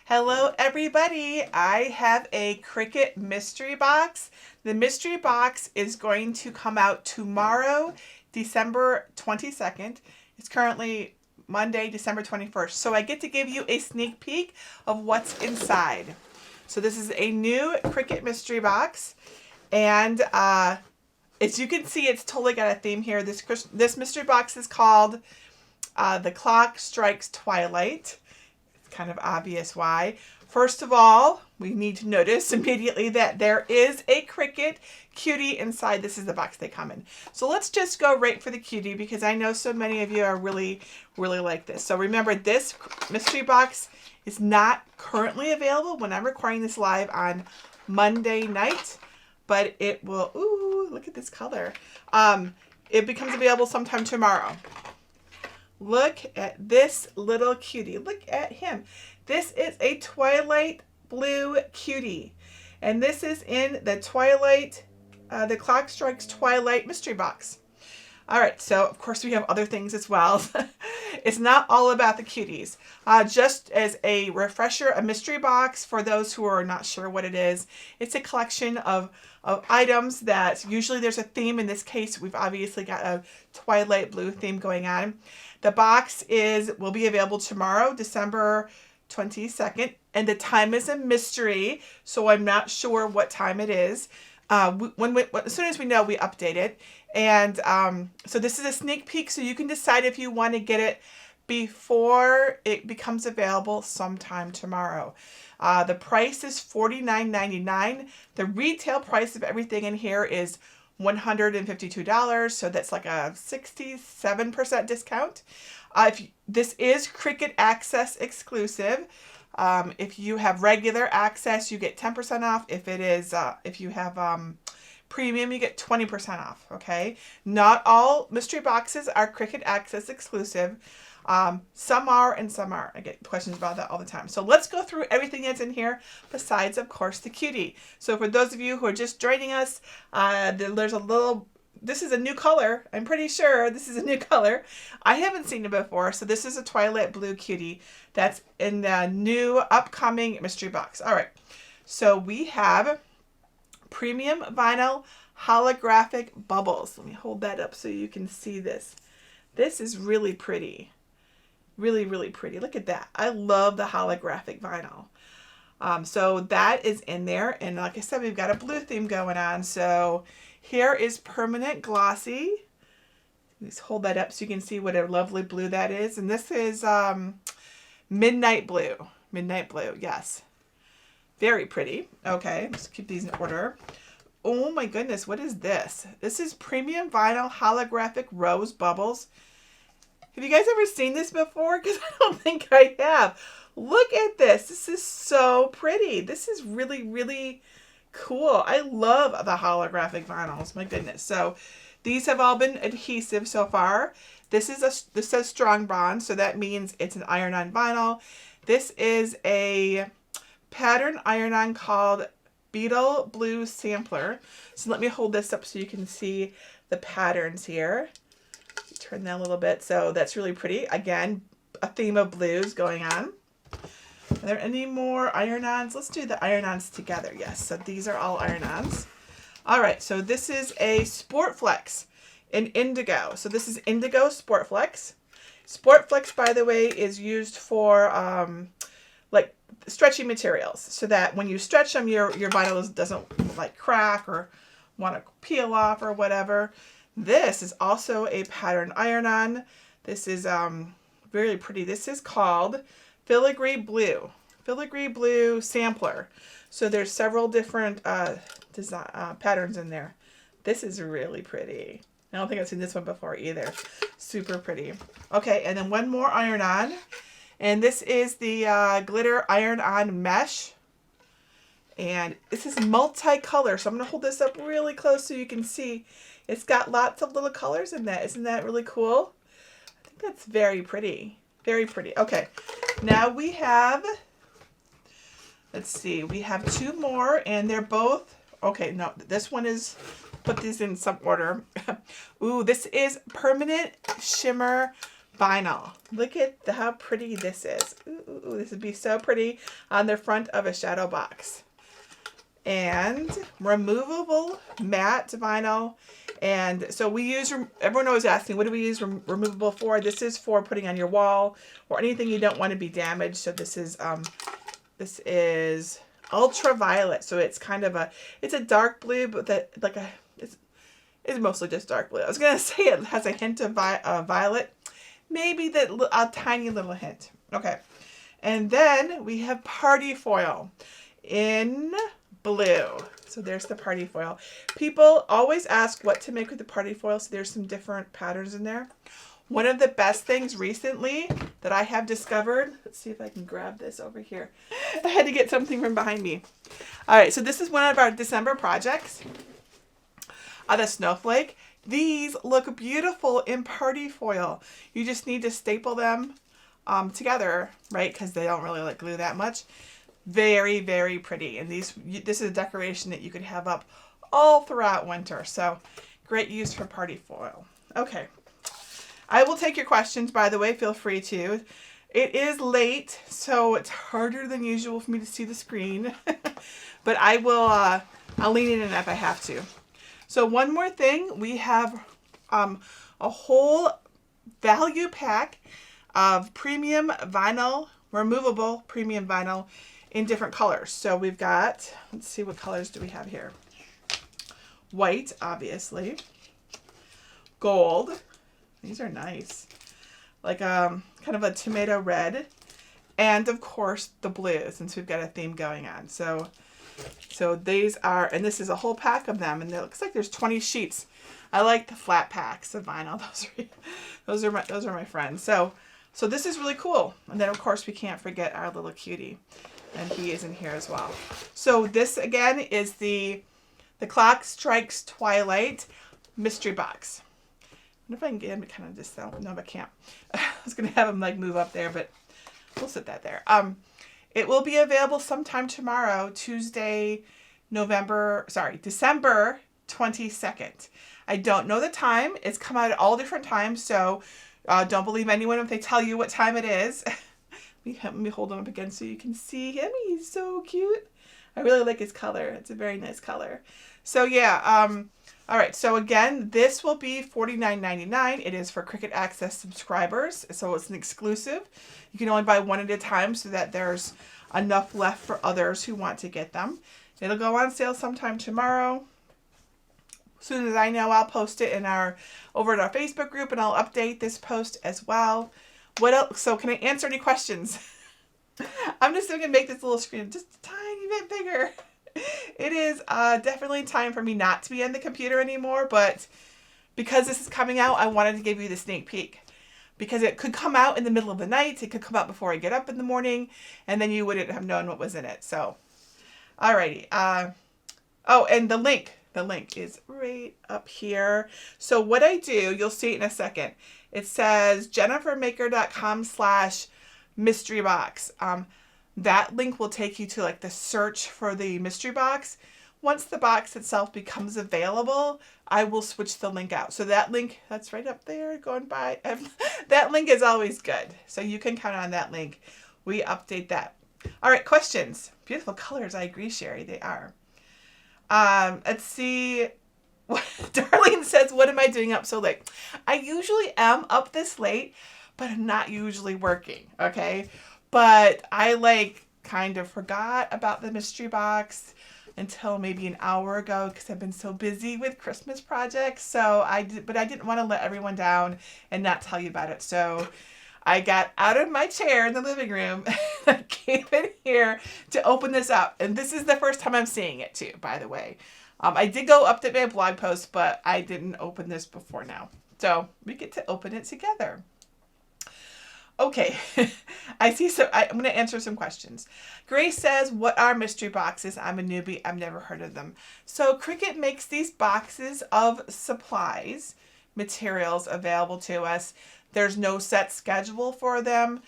Hello everybody, I have a Cricut Mystery Box. The Mystery Box is going to come out tomorrow, December 22nd. It's currently Monday, December 21st. So I get to give you a sneak peek of what's inside. So this is a new Cricut Mystery Box, and as you can see, it's totally got a theme here. This mystery box is called The Clock Strikes Twilight. Kind of obvious why. First of all, we need to notice immediately that there is a Cricut Cutie inside. This is the box they come in. So let's just go right for the Cutie because I know so many of you are really like this. So remember, this mystery box is not currently available when I'm recording this live on Monday night, but it will, ooh, look at this color. It becomes available sometime tomorrow. Look at this little cutie. Look at him. This is a Twilight Blue Cutie. And this is in the Twilight, the Clock Strikes Twilight mystery box. All right, so of course we have other things as well. It's not all about the cuties. Just as a refresher, a mystery box, for those who are not sure what it is, it's a collection of items that usually there's a theme. In this case, we've obviously got a Twilight Blue theme going on. The box will be available tomorrow, December 22nd, and the time is a mystery, so I'm not sure what time it is. As soon as we know, we update it. And so this is a sneak peek, so you can decide if you want to get it before it becomes available sometime tomorrow. The price is $49.99. The retail price of everything in here is $152, so that's like a 67% discount. This is Cricut Access exclusive. If you have regular access, you get 10% off. If you have premium, you get 20% off. Okay, not all mystery boxes are Cricut Access exclusive. Some are and some aren't. I get questions about that all the time. So let's go through everything that's in here besides, of course, the Cutie. So for those of you who are just joining us, this is a new color. I'm pretty sure this is a new color. I haven't seen it before. So this is a Twilight Blue Cutie that's in the new upcoming mystery box. All right. So we have premium vinyl holographic bubbles. Let me hold that up so you can see this. This is really pretty. Really pretty. Look at that. I love the holographic vinyl. So that is in there. And like I said, we've got a blue theme going on. So here is permanent glossy. Let's hold that up so you can see what a lovely blue that is. And this is midnight blue. Midnight blue, yes. Very pretty. Okay, let's keep these in order. Oh my goodness, what is this? This is premium vinyl holographic rose bubbles. Have you guys ever seen this before? Because I don't think I have. Look at this. This is so pretty. This is really cool. I love the holographic vinyls. My goodness. So these have all been adhesive so far. This says strong bond, so that means it's an iron-on vinyl. This is a pattern iron-on called Beetle Blue Sampler. So let me hold this up so you can see the patterns here. Turn that a little bit. So that's really pretty. Again, a theme of blues going on. Are there any more iron-ons? Let's do the iron-ons together. Yes, so these are all iron-ons. All right, so this is a Sport Flex in indigo. So this is indigo Sport Flex. Sport Flex, by the way, is used for like stretchy materials, so that when you stretch them, your vinyl doesn't like crack or want to peel off or whatever. This is also a pattern iron-on. This is very pretty. This is called Filigree Blue. Filigree Blue Sampler. So there's several different patterns in there. This is really pretty. I don't think I've seen this one before either. Super pretty. Okay, and then one more iron-on. And this is the glitter iron-on mesh. And this is multicolor. So I'm going to hold this up really close so you can see. It's got lots of little colors in that. Isn't that really cool? I think that's very pretty. Very pretty. Okay. Now we have, let's see, we have two more and they're both, okay, no, this one is, put these in some order. Ooh, this is Permanent Shimmer vinyl. Look at how pretty this is. Ooh, this would be so pretty on the front of a shadow box. And removable matte vinyl. And so we use, everyone always asks me, what do we use removable for? This is for putting on your wall or anything you don't want to be damaged. So this is ultraviolet. So it's kind of it's a dark blue, but it's mostly just dark blue. I was going to say it has a hint of violet. Maybe a tiny little hint. Okay. And then we have party foil in blue. So there's the party foil. People always ask what to make with the party foil. So there's some different patterns in there. One of the best things recently that I have discovered, let's see if I can grab this over here. I had to get something from behind me. All right, so this is one of our December projects. The snowflake. These look beautiful in party foil. You just need to staple them together, right? Because they don't really like glue that much. Very, very pretty. And this is a decoration that you could have up all throughout winter. So great use for party foil. Okay. I will take your questions, by the way. Feel free to. It is late, so it's harder than usual for me to see the screen. But I will, I'll lean in if I have to. So one more thing, we have a whole value pack of premium vinyl, removable premium vinyl in different colors. So we've got, let's see, what colors do we have here? White, obviously. Gold. These are nice. Like kind of a tomato red. And of course the blue, since we've got a theme going on. So these are, and this is a whole pack of them, and it looks like there's 20 sheets. I like the flat packs of vinyl. Those are my friends. So this is really cool. And then of course we can't forget our little cutie, and he is in here as well. So this again is the Clock Strikes Twilight mystery box. I wonder if I can get him to kind of just sell. No, I can't. I was gonna have him like move up there, but we'll sit that there. It will be available sometime tomorrow, Tuesday, December 22nd. I don't know the time. It's come out at all different times, so don't believe anyone if they tell you what time it is. Let me hold him up again so you can see him. He's so cute. I really like his color. It's a very nice color. So yeah, all right. So again, this will be $49.99. It is for Cricut Access subscribers, so it's an exclusive. You can only buy one at a time so that there's enough left for others who want to get them. It'll go on sale sometime tomorrow. As soon as I know, I'll post it over at our Facebook group, and I'll update this post as well. What else? So can I answer any questions? I'm just going to make this little screen just a tiny bit bigger. It is definitely time for me not to be on the computer anymore, but because this is coming out, I wanted to give you the sneak peek. Because it could come out in the middle of the night, it could come out before I get up in the morning, and then you wouldn't have known what was in it. So, alrighty. Oh, and the link is right up here. So what I do, you'll see it in a second. It says jennifermaker.com/mystery box. That link will take you to like the search for the mystery box. Once the box itself becomes available, I will switch the link out. So that link, that's right up there going by. That link is always good. So you can count on that link. We update that. All right, questions. Beautiful colors. I agree, Sherry. They are. Let's see. Darlene says, what am I doing up so late? I usually am up this late, but I'm not usually working. Okay. But I kind of forgot about the mystery box until maybe an hour ago because I've been so busy with Christmas projects. So but I didn't want to let everyone down and not tell you about it. So I got out of my chair in the living room and I came in here to open this up. And this is the first time I'm seeing it too, by the way. I did go update my blog post, but I didn't open this before now. So we get to open it together. Okay, I see. So I'm going to answer some questions. Grace says, what are mystery boxes? I'm a newbie. I've never heard of them. So Cricut makes these boxes of supplies, materials available to us. There's no set schedule for them.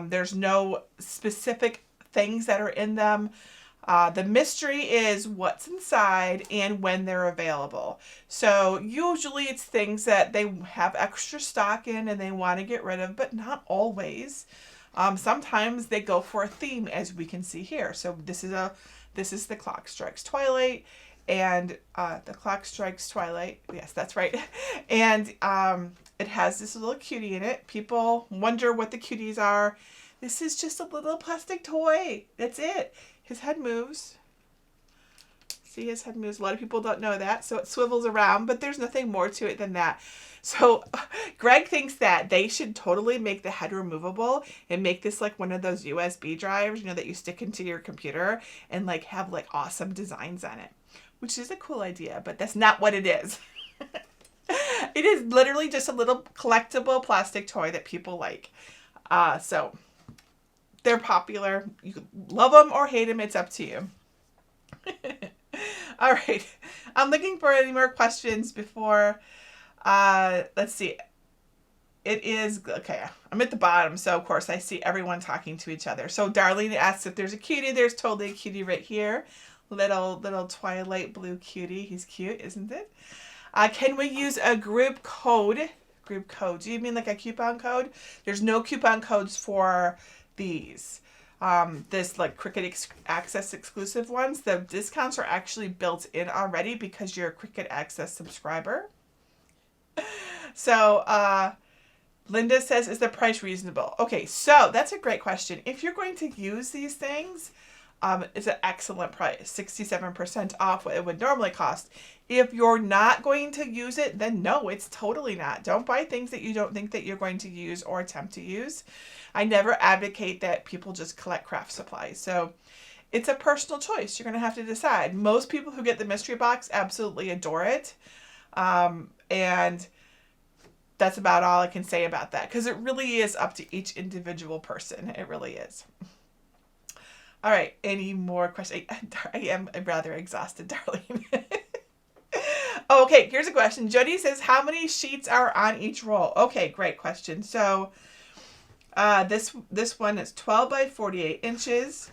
There's no specific things that are in them. The mystery is what's inside and when they're available. So usually it's things that they have extra stock in and they want to get rid of, but not always. Sometimes they go for a theme, as we can see here. So this is the Clock Strikes Twilight, and the Clock Strikes Twilight. Yes, that's right. And it has this little cutie in it. People wonder what the cuties are. This is just a little plastic toy. That's it. His head moves. See, his head moves. A lot of people don't know that. So it swivels around, but there's nothing more to it than that. So Greg thinks that they should totally make the head removable and make this like one of those USB drives, you know, that you stick into your computer and like have like awesome designs on it, which is a cool idea, but that's not what it is. It is literally just a little collectible plastic toy that people like. So they're popular. You can love them or hate them. It's up to you. All right. I'm looking for any more questions before, let's see. It is, okay, I'm at the bottom, so of course I see everyone talking to each other. So Darlene asks if there's a cutie. There's totally a cutie right here. Little Twilight blue cutie. He's cute, isn't it? Can we use a group code? Group code. Do you mean like a coupon code? There's no coupon codes for these. This like Cricut Access exclusive ones. The discounts are actually built in already because you're a Cricut Access subscriber. So Linda says, is the price reasonable? Okay, so that's a great question. If you're going to use these things, it's an excellent price, 67% off what it would normally cost. If you're not going to use it, then no, it's totally not. Don't buy things that you don't think that you're going to use or attempt to use. I never advocate that people just collect craft supplies. So it's a personal choice. You're going to have to decide. Most people who get the mystery box absolutely adore it. And that's about all I can say about that, because it really is up to each individual person. It really is. All right. Any more questions? I am rather exhausted, darling. Okay, here's a question. Jody says, how many sheets are on each roll? Okay, great question. So this one is 12 by 48 inches.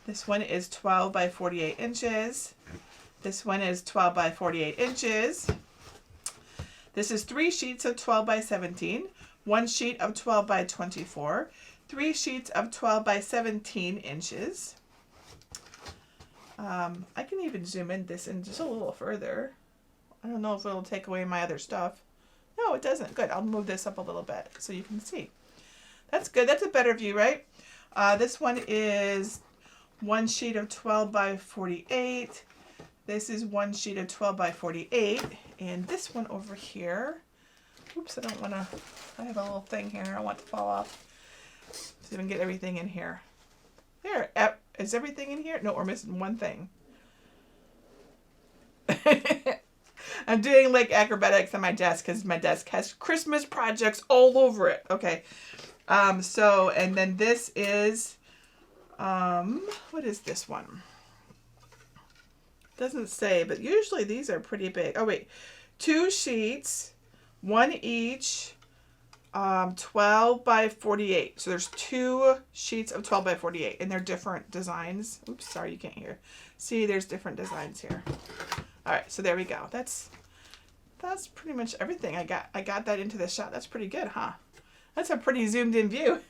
This one is 12 by 48 inches. This one is 12 by 48 inches. This is 3 sheets of 12 by 17, 1 sheet of 12 by 24, 3 sheets of 12 by 17 inches. I can even zoom in this in just a little further. I don't know if it'll take away my other stuff. No, it doesn't. Good. I'll move this up a little bit so you can see. That's good. That's a better view, right? This one is 1 sheet of 12 by 48. This is 1 sheet of 12 by 48. And this one over here, oops, I don't want to, I have a little thing here I don't want to fall off. So you can get everything in here. There, is everything in here? No, we're missing one thing. I'm doing like acrobatics on my desk because my desk has Christmas projects all over it. Okay. So, and then this is, what is this one? Doesn't say, but usually these are pretty big. Oh wait, 2 sheets, 1 each, 12 by 48. So there's 2 sheets of 12 by 48 and they're different designs. Oops, sorry, you can't hear. See, there's different designs here. All right, so there we go. That's pretty much everything. I got that into the shot. That's pretty good, huh? That's a pretty zoomed in view.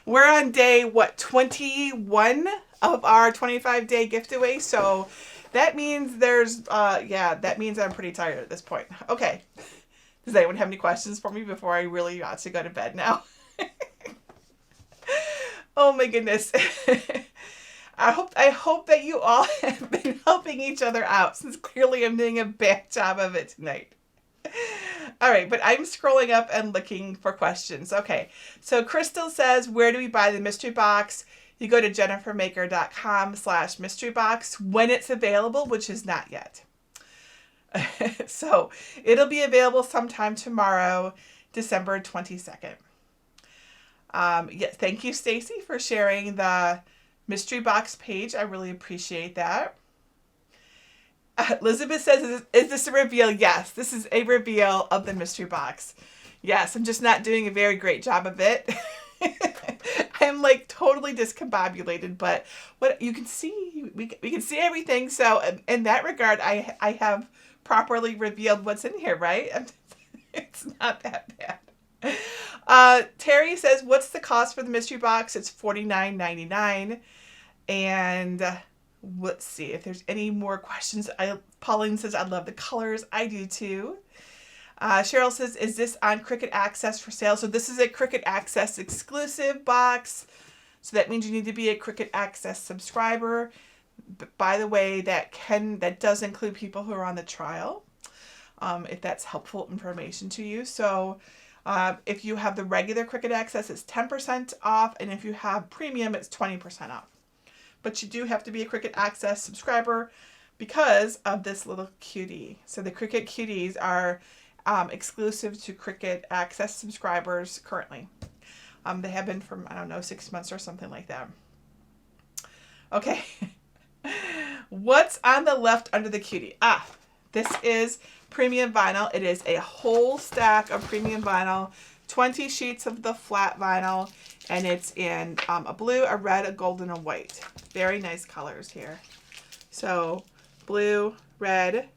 We're on day, what, 21 of our 25-day giveaway. So that means there's, yeah, that means I'm pretty tired at this point. Okay. Does anyone have any questions for me before I really ought to go to bed now? Oh my goodness. I hope that you all have been helping each other out, since clearly I'm doing a bad job of it tonight. All right, but I'm scrolling up and looking for questions. Okay, so Crystal says, where do we buy the mystery box? You go to jennifermaker.com/mystery box when it's available, which is not yet. So it'll be available sometime tomorrow, December 22nd. Yes, thank you, Stacy, for sharing the mystery box page. I really appreciate that. Elizabeth says, is this a reveal? Yes, this is a reveal of the mystery box. Yes, I'm just not doing a very great job of it. I'm like totally discombobulated, but what you can see, we can see everything. So in that regard, I have properly revealed what's in here, right? It's not that bad. Terry says, what's the cost for the mystery box? It's $49.99. And let's see if there's any more questions. Pauline says, I love the colors. I do too. Cheryl says, is this on Cricut Access for sale? So this is a Cricut Access exclusive box. So that means you need to be a Cricut Access subscriber. But by the way, that does include people who are on the trial, if that's helpful information to you. So if you have the regular Cricut Access, it's 10% off. And if you have premium, it's 20% off. But you do have to be a Cricut Access subscriber because of this little cutie. So the Cricut cuties are exclusive to Cricut Access subscribers currently. They have been for, I don't know, 6 months or something like that. Okay. What's on the left under the cutie? This is premium vinyl. It is a whole stack of premium vinyl, 20 sheets of the flat vinyl, and it's in a blue, a red, a gold, and a white. Very nice colors here. So blue, red,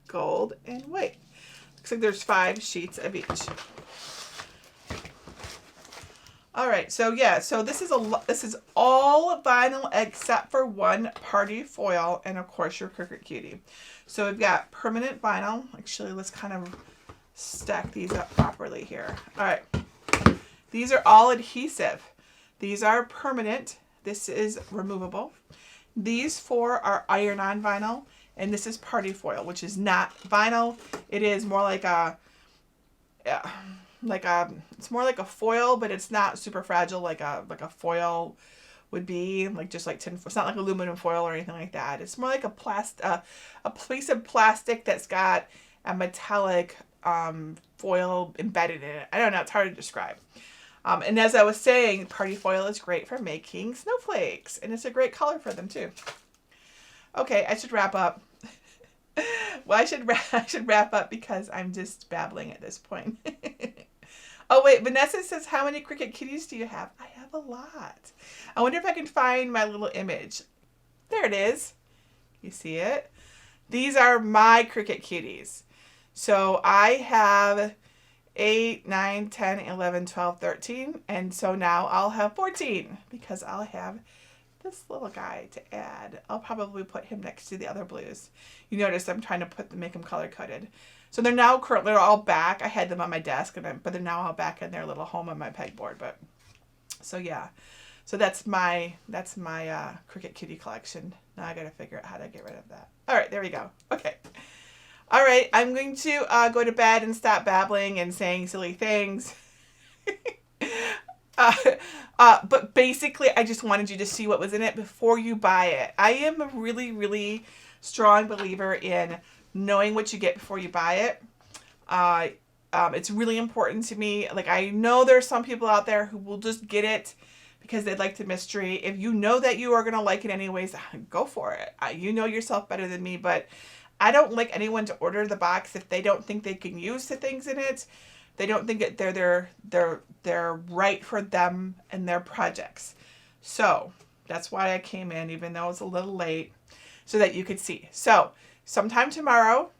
gold, and white. Looks like there's 5 sheets of each. All right, so yeah, so this is all vinyl except for one party foil and of course your Cricut Cutie. So we've got permanent vinyl. Actually, let's kind of stack these up properly here. All right, these are all adhesive. These are permanent. This is removable. These 4 are iron-on vinyl. And this is party foil, which is not vinyl. It is more like it's more like a foil, but it's not super fragile like a foil would be, like just like tin. It's not like aluminum foil or anything like that. It's more like a piece of plastic that's got a metallic foil embedded in it. I don't know. It's hard to describe. And as I was saying, party foil is great for making snowflakes, and it's a great color for them too. Okay, I should wrap up. Well, I should wrap up because I'm just babbling at this point. Oh, wait, Vanessa says, how many Cricut Kitties do you have? I have a lot. I wonder if I can find my little image. There it is. You see it? These are my Cricut Kitties. So I have 8, 9, 10, 11, 12, 13. And so now I'll have 14 because I'll have this little guy to add. I'll probably put him next to the other blues. You notice I'm trying to make them color coded. So they're now currently all back. I had them on my desk, but they're now all back in their little home on my pegboard. But so yeah, so that's my Cricut Cutie collection. Now I got to figure out how to get rid of that. All right, there we go. Okay. All right, I'm going to go to bed and stop babbling and saying silly things. But basically, I just wanted you to see what was in it before you buy it. I am a really, really strong believer in knowing what you get before you buy it. It's really important to me. Like, I know there's some people out there who will just get it because they like the mystery. If you know that you are going to like it anyways, go for it. You know yourself better than me, but I don't like anyone to order the box if they don't think they can use the things in it. They don't think that they're right for them and their projects. So that's why I came in, even though it was a little late, so that you could see. So sometime tomorrow,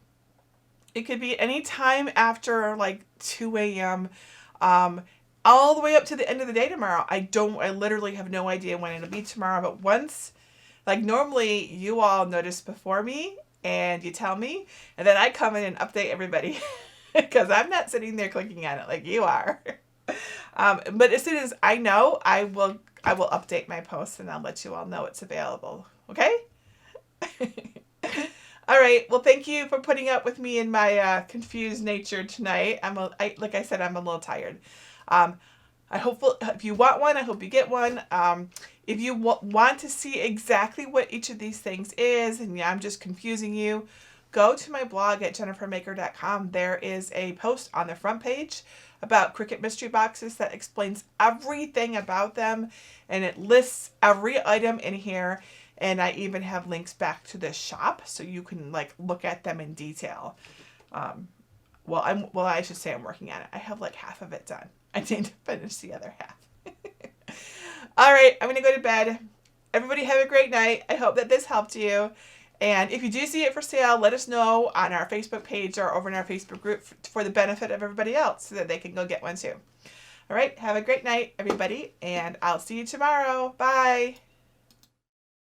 it could be any time after like 2 a.m. All the way up to the end of the day tomorrow. I literally have no idea when it'll be tomorrow, but once, like normally you all notice before me and you tell me, and then I come in and update everybody. Because I'm not sitting there clicking on it like you are. But as soon as I know, I will update my posts and I'll let you all know it's available. Okay? All right. Well, thank you for putting up with me in my confused nature tonight. Like I said, I'm a little tired. If you want one, I hope you get one. If you want to see exactly what each of these things is, and I'm just confusing you, go to my blog at jennifermaker.com. There is a post on the front page about Cricut Mystery Boxes that explains everything about them, and it lists every item in here, and I even have links back to the shop so you can like look at them in detail. I should say I'm working on it. I have like half of it done. I need to finish the other half. All right, I'm going to go to bed. Everybody have a great night. I hope that this helped you. And if you do see it for sale, let us know on our Facebook page or over in our Facebook group for the benefit of everybody else so that they can go get one too. All right, have a great night, everybody, and I'll see you tomorrow. Bye.